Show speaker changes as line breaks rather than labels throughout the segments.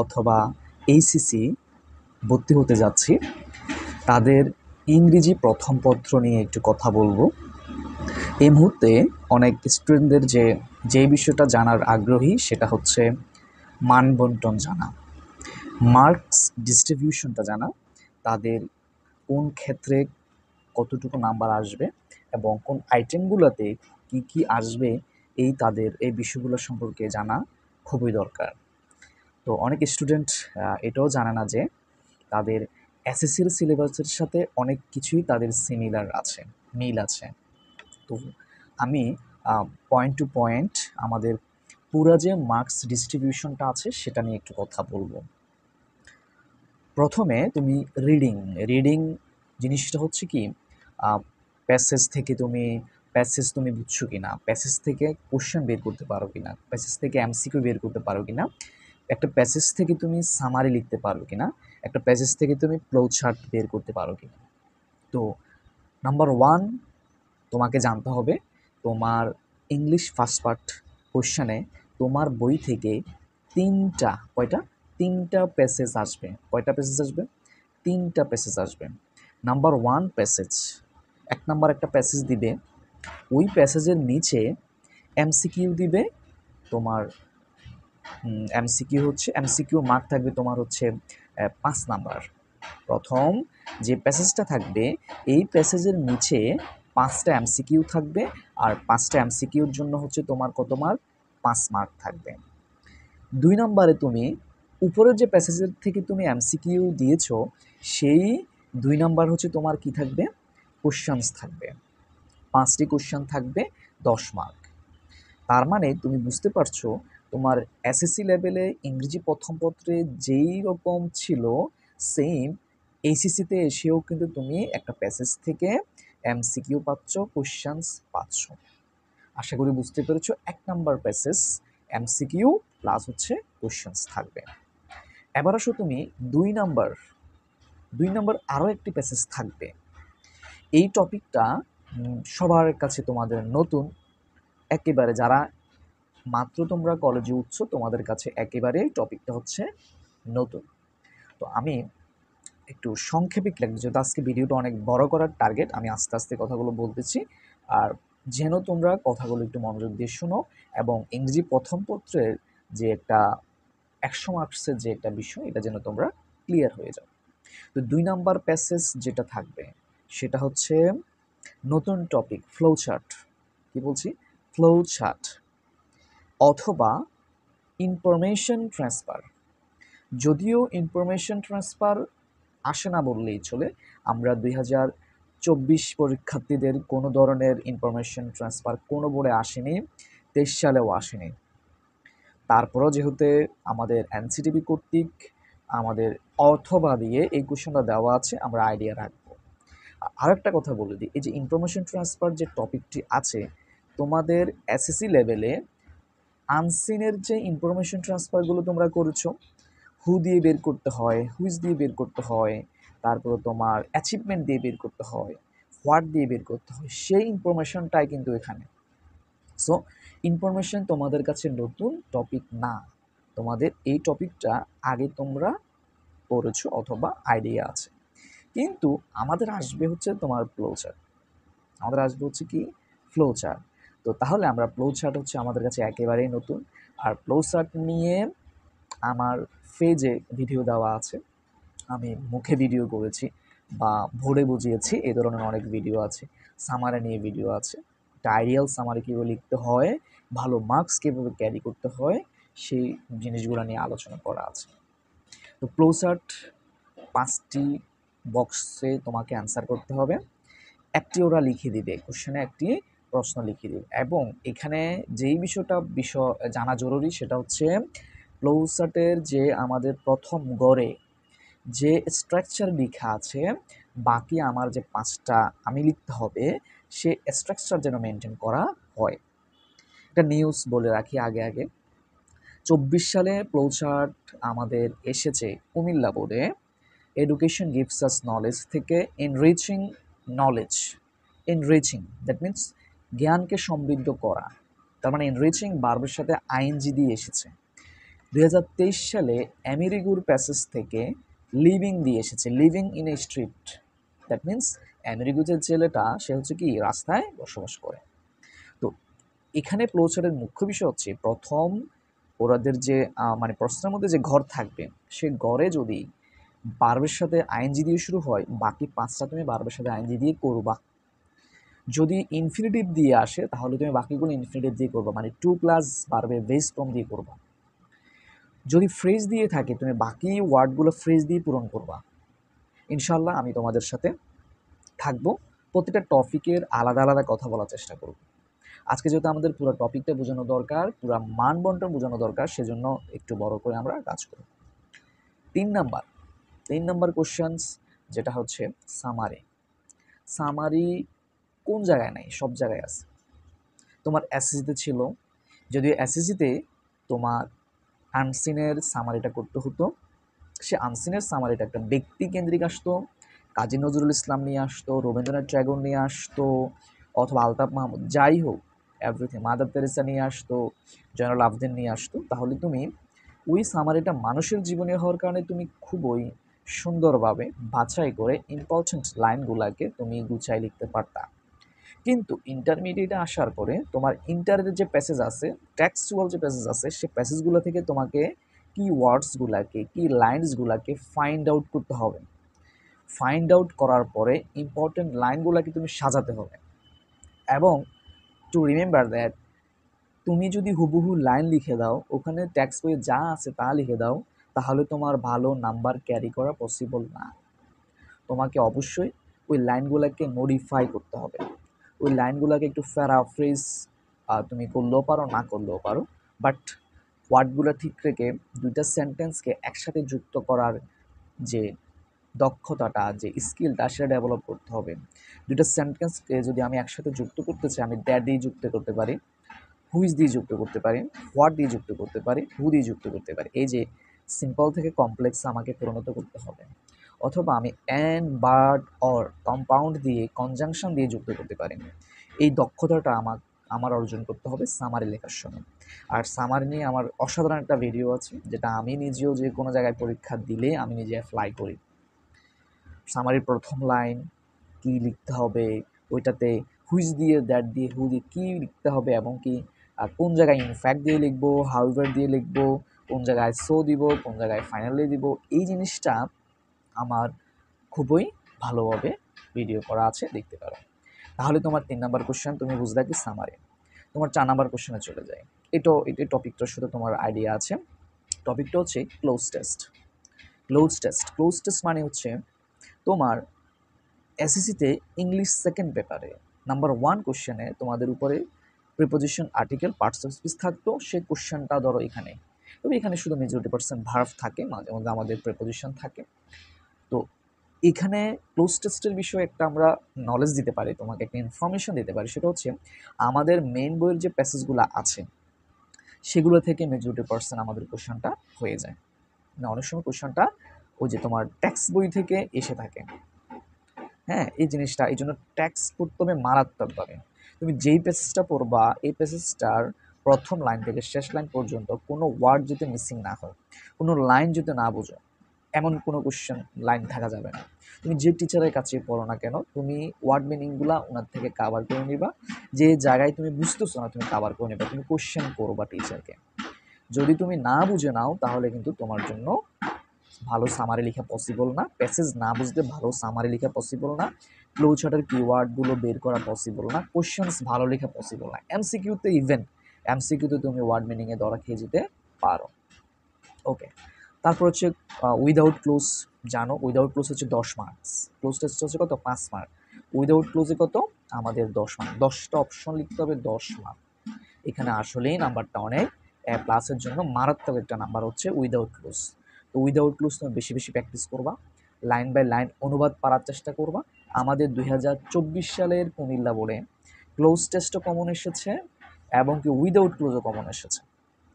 অথবা এইচএসসি ভর্তি হতে যাচ্ছি তাদের ইংরেজি প্রথম পত্র নিয়ে একটু কথা বলবো। এই মুহূর্তে অনেক স্টুডেন্টদের যে বিষয়টা জানার আগ্রহী সেটা হচ্ছে মান বন্টন জানা, মার্কস ডিস্ট্রিবিউশনটা জানা, তাদের কোন ক্ষেত্রে কতটুকু নাম্বার আসবে এবং কোন আইটেমগুলোতে কি কি আসবে তাদের এই বিষয়গুলো সম্পর্কে জানা খুবই দরকার। তো অনেক স্টুডেন্ট এটাও জানে না যে তাদের এসএসসির সিলেবাসের সাথে অনেক কিছুই তাদের সিমিলার আছে, মিল আছে। তো আমি পয়েন্ট টু পয়েন্ট আমাদের পুরো যে মার্কস ডিস্ট্রিবিউশনটা আছে সেটা নিয়ে একটু কথা বলবো। প্রথমে তুমি রিডিং জিনিসটা হচ্ছে কি, প্যাসেজ থেকে তুমি বুঝছো কিনা, প্যাসেজ থেকে কোশ্চেন বের করতে পারো কিনা, প্যাসেজ থেকে এমসিকিউ বের করতে পারো কিনা, একটা প্যাসেজ থেকে তুমি সামারি লিখতে পারো কিনা, একটা প্যাসেজ থেকে তুমি ফ্লো চার্ট বের করতে পারো কিনা। তো নাম্বার ওয়ান তোমাকে জানতে হবে তোমার ইংলিশ ফার্স্ট পার্ট কোশ্চেনে তোমার বই থেকে তিনটা প্যাসেজ আসবে। কয়টা প্যাসেজ আসবে? তিনটা প্যাসেজ আসবে। নাম্বার ওয়ান প্যাসেজ, এক নাম্বার একটা প্যাসেজ দিবে, ওই প্যাসেজের নিচে এমসিকিউ দিবে। তোমার এমসিকিউ মার্ক থাকবে তোমার হচ্ছে 5 নাম্বার। প্রথম যে প্যাসেজটা থাকবে এই প্যাসেজের নিচে 5টা এমসিকিউ থাকবে, আর 5টা এমসিকিউর জন্য হচ্ছে তোমার কত মার্ক? 5 মার্ক থাকবে। 2 নম্বরে তুমি উপরের যে প্যাসেজের থেকে তুমি এমসিকিউ দিয়েছো সেই 2 নাম্বার হচ্ছে তোমার কি থাকবে? কোশ্চেনস থাকবে। 5টি কোশ্চেন থাকবে, 10 মার্ক। তার মানে তুমি বুঝতে পারছো তোমার এসএসসি লেভেলে ইংরেজি প্রথম পত্রে যেই রকম ছিল সেম এইচএসসিতে এসেও কিন্তু তুমি একটা প্যাসেজ থেকে এমসিকিউ পাচ্ছ, কোশ্চেনস পাচ্ছ। আশা করি বুঝতে পেরেছো। 1 নাম্বার প্যাসেজ এমসিকিউ প্লাস হচ্ছে কোশ্চেনস থাকবে। এবার আসো তুমি 2 নাম্বার আরও একটি প্যাসেজ থাকবে। এই টপিকটা সবার কাছে তোমাদের নতুন, একেবারে যারা মাত্র তোমরা কলেজে উঠছো তোমাদের কাছে একেবারে টপিকটা হচ্ছে নতুন। তো আমি একটু সংক্ষেপে লিখবো, যেহেতু আজকে ভিডিওটা অনেক বড় করার টার্গেট, আমি আস্তে আস্তে কথাগুলো বলতেছি। আর যেন তোমরা কথাগুলো একটু মনোযোগ দিয়ে শোনো এবং ইংরেজি প্রথম পত্রের যে একটা 100 মার্কসের যে একটা বিষয় এটা যেন তোমরা ক্লিয়ার হয়ে যাও। তো 2 নাম্বার প্যাসেজ যেটা থাকবে সেটা হচ্ছে নতুন টপিক ফ্লো চার্ট। কি বলছি? ফ্লো চার্ট অথবা ইনফরমেশন ট্রান্সফার। যদিও ইনফরমেশন ট্রান্সফার আসে না বললেই চলে, আমরা 2024 পরীক্ষার্থীদের কোনো ধরনের ইনফরমেশন ট্রান্সফার কোনো বোর্ডে আসেনি, 23 সালেও আসেনি। তারপরও যেহেতু আমাদের এনসিটিভি কর্তৃক আমাদের অথবা দিয়ে এই কোশ্চেনটা দেওয়া আছে, আমরা আইডিয়া রাখবো। আর একটা কথা বলে দিই, এই যে ইনফরমেশন ট্রান্সফার যে টপিকটি আছে তোমাদের এসএসসি লেভেলে আনসিনের যে ইনফরমেশন ট্রান্সফারগুলো তোমরা করেছো, হু দিয়ে বের করতে হয়, হুইজ দিয়ে বের করতে হয়, তারপরে তোমার অ্যাচিভমেন্ট দিয়ে বের করতে হয়, হোয়াট দিয়ে বের করতে হয়, সেই ইনফরমেশনটাই কিন্তু এখানে। সো ইনফরমেশন তোমাদের কাছে নতুন টপিক না, তোমাদের এই টপিকটা আগে তোমরা পড়েছো অথবা আইডিয়া আছে। কিন্তু আমাদের আসবে হচ্ছে তোমার ফ্লো চার্ট, আমাদের আসবে হচ্ছে কি ফ্লো চার্ট। তো তাহলে আমরা ফ্লো চার্ট হচ্ছে আমাদের কাছে একেবারেই নতুন। আর ফ্লো চার্ট নিয়ে আমার পেজে ভিডিও দেওয়া আছে, আমি মুখে ভিডিও করেছি বা ভোরে বুঝিয়েছি, এই ধরনের অনেক ভিডিও আছে। সামারে নিয়ে ভিডিও আছে, একটা আইডিয়াল সামারে কীভাবে লিখতে হয়, ভালো মার্কস কীভাবে ক্যারি করতে হয়, সেই জিনিসগুলো নিয়ে আলোচনা করা আছে। তো ফ্লো চার্ট 5টি বক্সে তোমাকে অ্যান্সার করতে হবে, একটি ওরা লিখে দিবে, কোশ্চেনে একটি প্রশ্ন লিখে দিবে। এবং এখানে যেই বিষয় জানা জরুরি সেটা হচ্ছে ফ্লো চার্টের যে আমাদের প্রথম গড়ে যে স্ট্রাকচার লেখা আছে, বাকি আমার যে 5টা আমি লিখতে হবে সে স্ট্রাকচার যেন মেনটেন করা হয়। একটা নিউজ বলে রাখি আগে 24 সালে ফ্লো চার্ট আমাদের এসেছে কুমিল্লা বোর্ডে। এডুকেশন গিভস আস নলেজ থেকে enriching knowledge, enriching that means জ্ঞানকে সমৃদ্ধ করা। তার মানে এনরিচিং ভার্বের সাথে আইএনজি দিয়ে এসেছে। 2023 সালে আমেরিগুর প্যাসেজ থেকে লিভিং দিয়ে এসেছে, living in a street. That means আমেরিগু যে ছেলেটা সে হচ্ছে কি রাস্তায় বসবাস করে। তো এখানে ফ্লোচার্টের মুখ্য বিষয় হচ্ছে প্রথম ওরাদের যে মানে প্রশ্নের মধ্যে যে ঘর থাকবে সে ঘরে যদি ভার্বের সাথে আইএনজি দিয়ে শুরু হয়, বাকি 5টা তুমি ভার্বের সাথে আইএনজি দিয়ে করবা। যদি ইনফিনিটিভ দিয়ে আসে তাহলে তুমি বাকিগুলো ইনফিনিটিভ দিয়ে করবা, মানে 2 প্লাস ভার্বের বেস ফর্ম দিয়ে করবা। যদি ফ্রেজ দিয়ে থাকে তুমি বাকি ওয়ার্ডগুলো ফ্রেজ দিয়ে পূরণ করবা। ইনশাল্লাহ আমি তোমাদের সাথে থাকবো, প্রতিটা টপিকের আলাদা আলাদা কথা বলার চেষ্টা করব। আজকে যেহেতু আমাদের পুরো টপিকটা বোঝানো দরকার, পুরো মান বন্টন বোঝানো দরকার, সেজন্য একটু বড় করে আমরা কাজ করব। 3 নাম্বার কোশ্চেন্স যেটা হচ্ছে সামারি। সামারি কোন জায়গায় নাই? সব জায়গায় আছে। তোমার এসএসসিতে ছিল, যদিও এসএসসিতে তোমার আনসিনের সামারিটা করতে হতো। সে আনসিনের সামারিটা একটা ব্যক্তি কেন্দ্রিক আসতো, কাজী নজরুল ইসলাম নিয়ে আসতো, রবীন্দ্রনাথ ট্যাগর নিয়ে আসতো, অথবা আলতাফ মাহমুদ, যাই হোক এভরিথিং, মাদার তেরেসা নিয়ে আসতো, জয়নুল আবদিন নিয়ে আসতো। তাহলে তুমি ওই সামারিটা মানুষের জীবনে হওয়ার কারণে তুমি খুবই সুন্দরভাবে বাছাই করে ইম্পর্টেন্ট লাইনগুলোকে তুমি গুছাই লিখতে পারতা। কিন্তু ইন্টারমিডিয়েটে আসার পরে তোমার ইন্টারের যে প্যাসেজ আছে, টেক্সচুয়াল যে প্যাসেজ আছে, সে প্যাসেজগুলো থেকে তোমাকে কি ওয়ার্ডসগুলোকে, কি লাইন্সগুলোকে ফাইন্ড আউট করতে হবে। ফাইন্ড আউট করার পরে ইম্পর্টেন্ট লাইনগুলোকে তুমি সাজাতে হবে। এবং টু রিমেম্বার দ্যাট তুমি যদি হুবহু লাইন লিখে দাও, ওখানে টেক্সট বইয়ে যা আছে তা লিখে দাও, তাহলে তোমার ভালো নাম্বার ক্যারি করা পসিবল না। তোমাকে অবশ্যই ওই লাইনগুলোকে মডিফাই করতে হবে। ওই লাইনগুলোকে একটু প্যারাফ্রেজ তুমি করলেও পারো, না করলেও পারো, বাট ওয়ার্ডগুলো ঠিক রেখে দুইটা সেন্টেন্সকে একসাথে যুক্ত করার যে দক্ষতাটা, যে স্কিলটা, সেটা ডেভেলপ করতে হবে। দুইটা সেন্টেন্সকে যদি আমি একসাথে যুক্ত করতে চাই, আমি দ্যাট দিয়ে যুক্ত করতে পারি, হুইজ দিয়ে যুক্ত করতে পারি, হোয়াট দিয়ে যুক্ত করতে পারি, হু দিয়ে যুক্ত করতে পারি। এই যে সিম্পল থেকে কমপ্লেক্স আমাকে পরিণত করতে হবে। অথবা আমি অ্যান্ড, বাট, অর, কম্পাউন্ড দিয়ে, কনজাংশন দিয়ে যুক্ত করতে পারি। এই দক্ষতাটা আমার অর্জন করতে হবে সামারি লেখার সময়। আর সামারি নিয়ে আমার অসাধারণ একটা ভিডিও আছে, যেটা আমি নিজেও যে কোনো জায়গায় পরীক্ষা দিলে আমি নিজে অ্যাপ্লাই করি। সামারির প্রথম লাইন কি লিখতে হবে, ওইটাতে হুইচ দিয়ে, দ্যাট দিয়ে, হু দিয়ে কী লিখতে হবে, এবং কি কোন জায়গায় ইনফ্যাক্ট দিয়ে লিখবো, হাউএভার দিয়ে লিখবো, কোন জায়গায় সো দিব, কোন জায়গায় ফাইনালি দিব, এই জিনিসটা আমার খুবই ভালোভাবে ভিডিও করা আছে, দেখতে পারো। তাহলে তোমার 3 নাম্বার কোশ্চেন তুমি বুঝলে কি সামারি। তোমার 4 নাম্বার কোশ্চেনে চলে যায়। এই টপিকটার সাথে তোমার আইডিয়া আছে। টপিকটা হচ্ছে ক্লোজ টেস্ট। ক্লোজ টেস্ট মানে হচ্ছে তোমার এসএসসিতে ইংলিশ সেকেন্ড পেপারে নাম্বার 1 কোশ্চেনে তোমাদের উপরে preposition, article, parts of speech থাকতো। সেই কোশ্চেনটা ধরো এখানে, তবে এখানে শুধু মেজরিটি% ভার্ব থাকে, মাঝে মধ্যে আমাদের প্রিপোজিশন থাকে। তো এখানে ক্লোজ টেস্টের বিষয়ে একটা আমরা নলেজ দিতে পারি, তোমাকে একটা ইনফরমেশন দিতে পারি। সেটা হচ্ছে আমাদের মেইন বইয়ের যে প্যাসেজগুলো আছে সেগুলো থেকে মেজরিটি% আমাদের কোশ্চেনটা হয়ে যায়। মানে অনেক সময় কোশ্চেনটা ওই যে তোমার টেক্সট বই থেকে এসে থাকে। হ্যাঁ, এই জিনিসটা, এই জন্য ট্যাক্স পড়তে হবে মারাত্মকভাবে। তুমি যেই প্যাসেজটা পড়বা, এই প্যাসেজটার প্রথম লাইন থেকে শেষ লাইন পর্যন্ত কোনো ওয়ার্ড যদি মিসিং না হয়, কোনো লাইন যদি না বোঝো, এমন কোনো কোশ্চেন লাইন থাকা যাবে না। তুমি যে টিচারের কাছে পড়ো না কেন, তুমি ওয়ার্ড মিনিংগুলা ওনার থেকে কাভার করে নিবা। যে জায়গায় তুমি বুঝতেছো না তুমি কাভার করে নিবা, তুমি কোশ্চেন করবা টিচারকে। যদি তুমি না বুঝে নাও তাহলে কিন্তু তোমার জন্য ভালো সামারি লেখা পসিবল না। প্যাসেজ না বুঝতে ভালো সামারি লেখা পসিবল না। ফ্লো চার্টের কিওয়ার্ডগুলো বের করা পসিবল না। কোশ্চেন্স ভালো লেখা পসিবল না। এমসিকিউতে তুমি ওয়ার্ড মিনিংয়ে ধরা খেয়ে যেতে পারো। ওকে, তারপর হচ্ছে উইদাউট ক্লোজ। জানো উইদাউট ক্লোজ হচ্ছে 10 মার্কস। ক্লোজ টেস্ট হচ্ছে কত? 5 মার্ক। উইদাউট ক্লোজে কত? আমাদের 10 মার্ক। 10টা অপশন লিখতে হবে, 10 মার্ক। এখানে আসলেই নাম্বারটা অনেক। প্লাসের জন্য মারাত্মক একটা নাম্বার হচ্ছে উইদাউট ক্লোজ। তো উইদাউট ক্লোজ তুমি বেশি বেশি প্র্যাকটিস করবা, লাইন বাই লাইন অনুবাদ পারার চেষ্টা করবা। আমাদের 2024 সালের কুমিল্লা বোর্ডে ক্লোজ টেস্টও কমন এসেছে এবং কি উইদাউট ক্লোজও কমন এসেছে,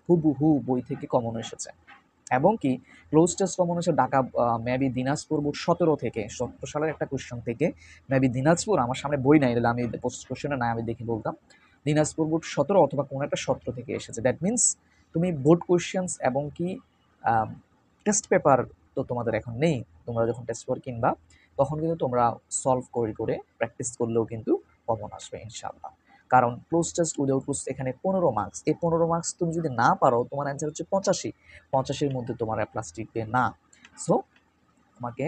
হুবহু বই থেকে কমন এসেছে। এবং কি ক্লোজ টেস্ট কমন এসে ঢাকা মেবি দিনাজপুর বোর্ড 17 থেকে 17 সালের একটা কোশ্চেন থেকে, মেবি দিনাজপুর, আমার সামনে বই নাই, আমি কোশ্চেনে না আমি দেখে বলতাম, দিনাজপুর বোর্ড 17 অথবা কোনো একটা 17 থেকে এসেছে। দ্যাট মিনস তুমি বোর্ড কোয়েশ্চেন্স এবং কি টেস্ট পেপার তো তোমাদের এখন নেই, তোমরা যখন টেস্ট পেপার কিনবা তখন কিন্তু তোমরা সলভ করে করে প্র্যাকটিস করলেও কিন্তু কমন আসবে ইনশাআল্লাহ। কারণ ক্লোজ টেস্ট উইদাউট ক্লোজ এখানে 15 মার্কস, এই 15 মার্কস তুমি যদি না পারো তোমার অ্যান্সার হচ্ছে 85, মধ্যে তোমার অ্যাপ্লাস টিকবে না। সো তোমাকে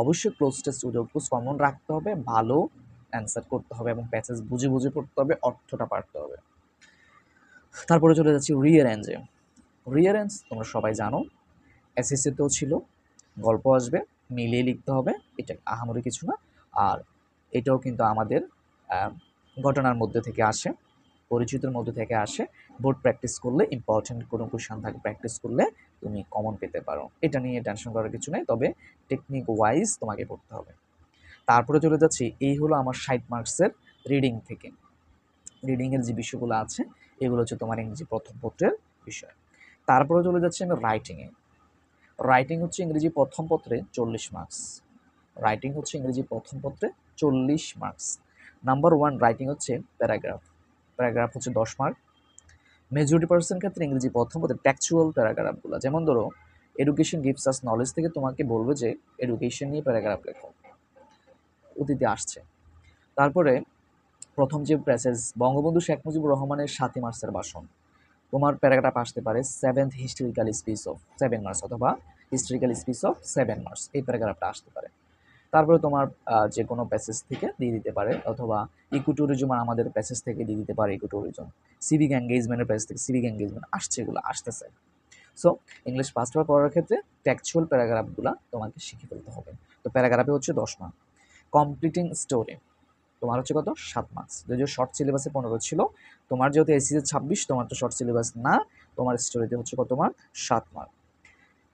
অবশ্যই cloze test without close common রাখতে হবে, ভালো অ্যান্সার করতে হবে এবং প্যাসেজ বুঝে বুঝে পড়তে হবে, অর্থটা পারতে হবে। তারপরে চলে যাচ্ছি রিঅ্যারেঞ্জে। রিঅ্যারেঞ্জ তোমরা সবাই জানো, এসএসসিতেও ছিল, গল্প আসবে, মিলিয়ে লিখতে হবে, এটা আহামরি কিছু না। আর এটাও কিন্তু আমাদের ঘটনার মধ্যে থেকে আসে, পরিচিতের মধ্যে থেকে আসে। বোর্ড প্র্যাকটিস করলে ইম্পর্টেন্ট কোনো কোয়েশ্চন থাকে, প্র্যাকটিস করলে তুমি কমন পেতে পারো, এটা নিয়ে টেনশন করার কিছু নেই, তবে টেকনিক ওয়াইজ তোমাকে পড়তে হবে। তারপরে চলে যাচ্ছি, এই হলো আমার 60 মার্কসের রিডিং থেকে। রিডিংয়ের যে বিষয়গুলো আছে এগুলো হচ্ছে তোমার ইংরেজি প্রথম পত্রের বিষয়। তারপরে চলে যাচ্ছি আমি রাইটিংয়ে। রাইটিং হচ্ছে ইংরেজি প্রথম পত্রে 40 মার্কস। রাইটিং হচ্ছে ইংরেজি প্রথম পত্রে 40 মার্কস। নাম্বার 1 রাইটিং হচ্ছে প্যারাগ্রাফ। প্যারাগ্রাফ হচ্ছে 10 মার্ক। মেজরিটি পার্সেন্ট ক্ষেত্রে ইংরেজি প্রথম পত্রে টেক্সচুয়াল প্যারাগ্রাফগুলো, যেমন ধরো এডুকেশন গিভস আস নলেজ থেকে তোমাকে বলবে যে এডুকেশন নিয়ে প্যারাগ্রাফ লেখো, অতীতে আসছে। তারপরে প্রথম যে প্যাসেজ বঙ্গবন্ধু শেখ মুজিবুর রহমানের 7 মার্চের ভাষণ, তোমার প্যারাগ্রাফ আসতে পারে 7th historical speech of 7 March অথবা হিস্টোরিক্যাল স্পিচ অফ 7 মার্চ, এই প্যারাগ্রাফটা আসতে পারে। তারপরে তোমার যে কোনো প্যাসেজ থেকে দিয়ে দিতে পারে, অথবা ইকো ট্যুরিজম আমাদের প্যাসেজ থেকে দিয়ে দিতে পারে ইকো ট্যুরিজম, সিভিক এঙ্গেজমেন্টের প্যাসেজ থেকে সিভিক এঙ্গেজমেন্ট আসছে, এগুলো আসতেছে। সো ইংলিশ ফার্স্ট পেপার পড়ার ক্ষেত্রে টেক্সচুয়াল প্যারাগ্রাফগুলো তোমাকে শিখে ফেলতে হবে। তো প্যারাগ্রাফে হচ্ছে 10 মার্ক। কমপ্লিটিং স্টোরি তোমার হচ্ছে কত 7 মার্কস, যদিও শর্ট সিলেবাসে 15 ছিল, তোমার যেহেতু এসিসি 26 তোমার তো শর্ট সিলেবাস না, তোমার স্টোরিতে হচ্ছে কত মার্ক 7 মার্ক।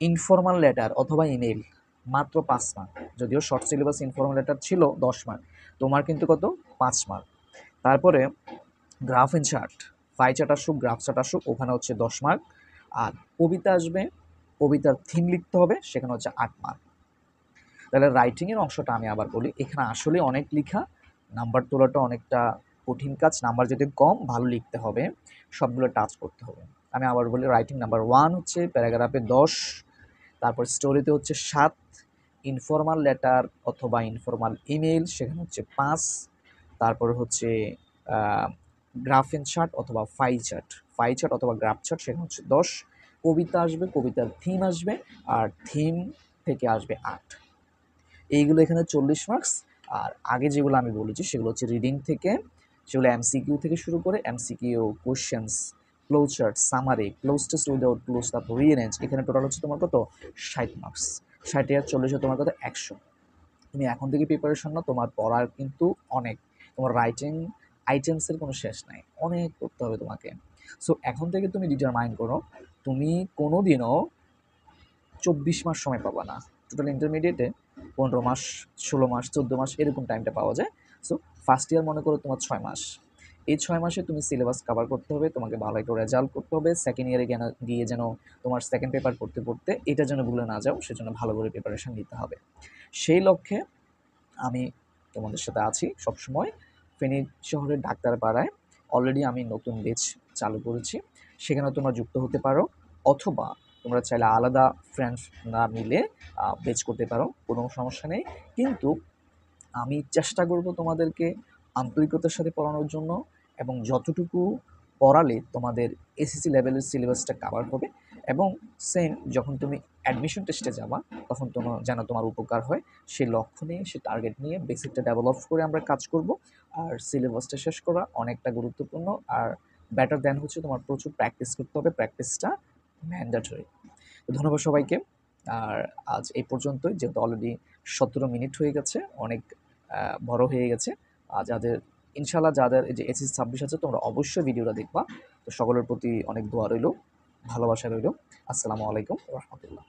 ইনফর্মাল লেটার অথবা ইমেল মাত্র 5 মার্ক, যদিও শর্ট সিলেবাস ইনফর্মাল লেটার ছিল 10 মার্ক, তোমার কিন্তু কত 5 মার্ক। তারপরে graph and chart, pie chart আসুক গ্রাফ চার্ট আসুক, ওখানে হচ্ছে 10 মার্ক। আর কবিতা আসবে, কবিতার থিম লিখতে হবে, সেখানে হচ্ছে 8 মার্ক। তাহলে রাইটিংয়ের অংশটা আমি আবার বলি, এখানে আসলে অনেক লেখা, নাম্বার তোলাটা অনেকটা কঠিন কাজ, নাম্বার যদি কম ভালো লিখতে হবে, সবগুলো টাচ করতে হবে। আমি আবার বলি, রাইটিং নাম্বার 1 হচ্ছে প্যারাগ্রাফে 10, তারপর স্টোরিতে হচ্ছে 7, ইনফর্মাল লেটার অথবা ইনফর্মাল ইমেল সেখানে হচ্ছে 5, তারপরে হচ্ছে গ্রাফ এন্ড চার্ট অথবা ফাই চার্ট অথবা গ্রাফ চার্ট সেখানে হচ্ছে 10, কবিতা আসবে, কবিতার থিম আসবে, আর থিম থেকে আসবে 8। এইগুলো এখানে 40 মার্কস। আর আগে যেগুলো আমি বলেছি সেগুলো হচ্ছে রিডিং থেকে, সেগুলো এমসিকিউ থেকে শুরু করে MCQ, questions, flow chart, summary, cloze test without close, তারপর রিঅ্যারেঞ্জ, এখানে টোটাল হচ্ছে তোমার কত 60 মার্কস। 60 আর 40 তোমার কত 100। তুমি এখন থেকে প্রিপারেশন নাও, তোমার পড়ার কিন্তু অনেক, তোমার রাইটিং আইটেমসের কোনো শেষ নাই, অনেক করতে হবে তোমাকে। সো এখন থেকে তুমি ডিটারমাইন করো, তুমি কোনো দিনও 24 মাস সময় পাবা না। টোটাল ইন্টারমিডিয়েটে 15 মাস, 16 মাস, 14 মাস এরকম টাইমটা পাওয়া যায়। সো ফার্স্ট ইয়ার মনে করো তোমার 6 মাস, এই 6 মাসে তুমি সিলেবাস কভার করতে হবে, তোমাকে ভালো একটা রেজাল্ট করতে হবে, সেকেন্ড ইয়ারে গিয়ে যেন তোমার সেকেন্ড পেপার পড়তে পড়তে এটা যেন ভুলে না যাও, সেজন্য ভালো করে প্রিপারেশন নিতে হবে। সেই লক্ষ্যে আমি তোমাদের সাথে আছি সবসময়। ফেনী শহরের ডাক্তারপাড়ায় অলরেডি আমি নতুন বেচ চালু করেছি, সেখানে তোমরা যুক্ত হতে পারো, অথবা তোমরা চাইলে আলাদা ফ্রেন্ডস না মিলে বেচ করতে পারো, কোনো সমস্যা নেই। কিন্তু আমি চেষ্টা করব তোমাদেরকে আন্তরিকতার সাথে পড়ানোর জন্য, এবং যতটুকু পড়ালে তোমাদের এসএসসি লেভেলের সিলেবাসটা কভার হবে, এবং সেম যখন তুমি অ্যাডমিশন টেস্টে যাবা তখন তোমার যেন তোমার উপকার হয়, সে লক্ষ্য নিয়ে, সে টার্গেট নিয়ে বেসিকটা ডেভেলপ করে আমরা কাজ করব। আর সিলেবাসটা শেষ করা অনেকটা গুরুত্বপূর্ণ, আর বেটার দেন হচ্ছে তোমার প্রচুর প্র্যাকটিস করতে হবে, প্র্যাকটিসটা ম্যান্ডেটরি। ধন্যবাদ সবাইকে। আর আজ এই পর্যন্তই, যেহেতু অলরেডি 17 মিনিট হয়ে গেছে, অনেক বড় হয়ে গেছে। যাদের ইনশাল্লাহ যাদের এই যে এসএসসি 26 আছে তোমরা অবশ্যই ভিডিওটা দেখবা। তো সকলের প্রতি অনেক দোয়া রইল, ভালোবাসা রইল। আসসালামু আলাইকুম রহমতুল্লাহ।